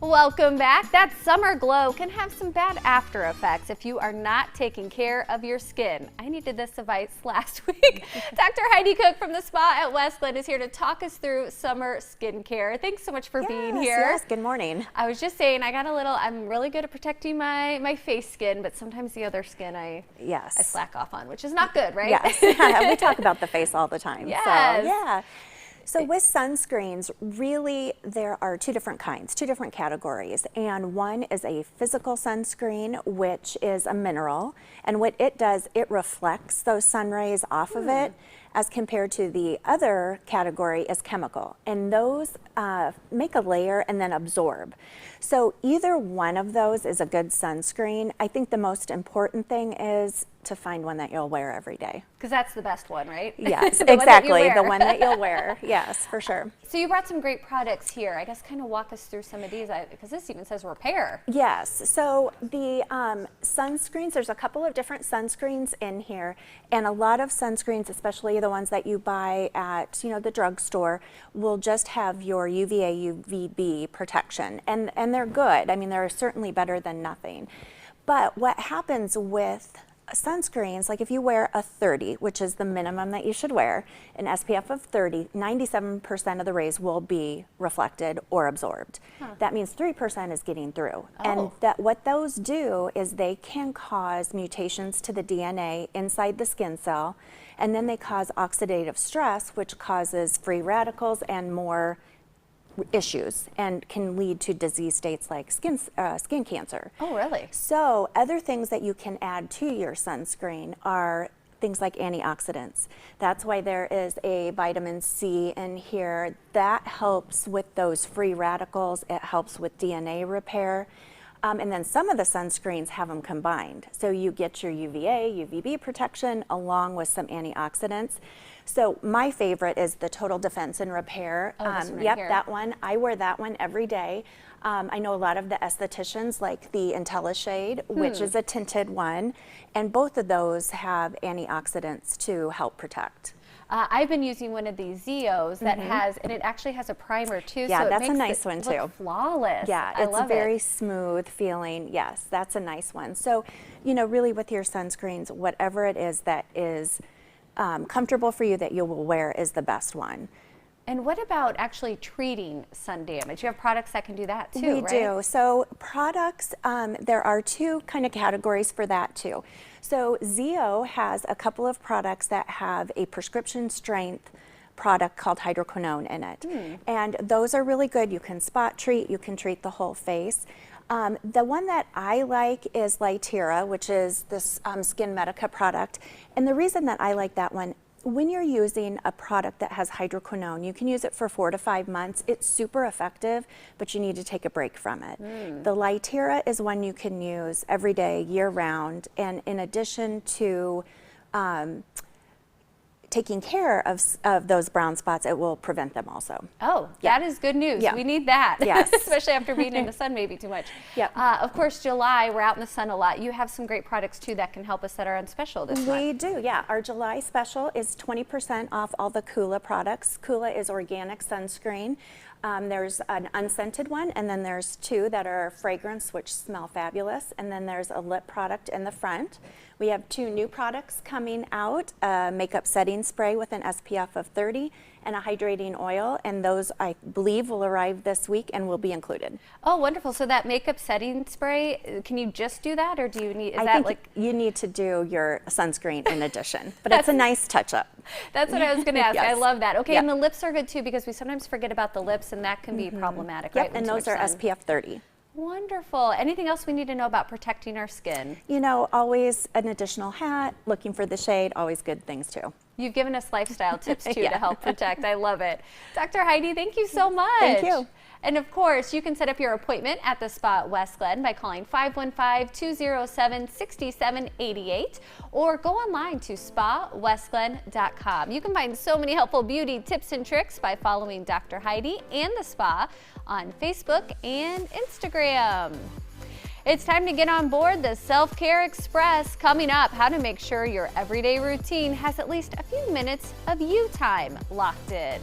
Welcome back. That summer glow can have some bad after effects if you are not taking care of your skin. I needed this advice last week. Dr. Heidi Cook from the spa at West Glen is here to talk us through summer skincare. Thanks so much for being here. Yes, good morning. I was just saying, I'm really good at protecting my face skin, but sometimes the other skin I slack off on, which is not good, right? Yes, we talk about the face all the time. Yes. So, yeah. So with sunscreens, really there are two different kinds, two different categories. And one is a physical sunscreen, which is a mineral. And what it does, it reflects those sun rays off of it, as compared to the other category is chemical. And those make a layer and then absorb. So either one of those is a good sunscreen. I think the most important thing is to find one that you'll wear every day. Because that's the best one, right? Yes, exactly. The one that you'll wear. Yes, for sure. So you brought some great products here. I guess kind of walk us through some of these, because this even says repair. Yes. So the sunscreens, there's a couple of different sunscreens in here, and a lot of sunscreens, especially the ones that you buy at the drugstore, will just have your UVA, UVB protection, and they're good. I mean, they're certainly better than nothing. But what happens with sunscreens, like if you wear a 30, which is the minimum that you should wear, an SPF of 30, 97% of the rays will be reflected or absorbed. That means 3% is getting through. And what those do is they can cause mutations to the DNA inside the skin cell, and then they cause oxidative stress, which causes free radicals and more issues and can lead to disease states like skin cancer. Oh, really? So other things that you can add to your sunscreen are things like antioxidants. That's why there is a vitamin C in here. That helps with those free radicals. It helps with DNA repair. And then some of the sunscreens have them combined. So you get your UVA, UVB protection along with some antioxidants. So my favorite is the Total Defense and Repair. That one. I wear that one every day. I know a lot of the estheticians like the IntelliShade, which is a tinted one, and both of those have antioxidants to help protect. I've been using one of these Zeos that has, and it actually has a primer too. Yeah, so that's a nice one too. Look flawless. Yeah, it's very smooth feeling. Yes, that's a nice one. So, really with your sunscreens, whatever it is that is comfortable for you that you will wear is the best one. And what about actually treating sun damage? You have products that can do that too, right? We do. So products, there are two kind of categories for that too. So Zeo has a couple of products that have a prescription strength product called hydroquinone in it. And those are really good. You can spot treat, you can treat the whole face. The one that I like is Lytera, which is this Skin Medica product. And the reason that I like that one, when you're using a product that has hydroquinone, you can use it for 4 to 5 months. It's super effective, but you need to take a break from it. The Lytera is one you can use every day, year round, and in addition to taking care of those brown spots, it will prevent them also. Oh, that is good news. We need that. Yes. Especially after being in the sun maybe too much. Of course, July, we're out in the sun a lot. You have some great products too that can help us that are on special this month. We do, yeah. Our July special is 20% off all the Kula products. Kula is organic sunscreen. There's an unscented one, and then there's two that are fragrance, which smell fabulous, and then there's a lip product in the front. We have 2 new products coming out, a makeup setting spray with an SPF of 30 and a hydrating oil, and those I believe will arrive this week and will be included. Oh, wonderful. So that makeup setting spray, can you just do that, or do you need, you need to do your sunscreen in addition, but it's a nice touch-up. That's what I was going to ask. Yes. I love that. Okay, and the lips are good too, because we sometimes forget about the lips, and that can be problematic, right? And those are SPF 30. Wonderful. Anything else we need to know about protecting our skin? Always an additional hat, looking for the shade, always good things too. You've given us lifestyle tips too to help protect. I love it. Dr. Heidi, thank you so much. Thank you. And of course, you can set up your appointment at the spa at West Glen by calling 515-207-6788 or go online to spawestglen.com. You can find so many helpful beauty tips and tricks by following Dr. Heidi and the spa on Facebook and Instagram. It's time to get on board the Self-Care Express. Coming up, how to make sure your everyday routine has at least a few minutes of you time locked in.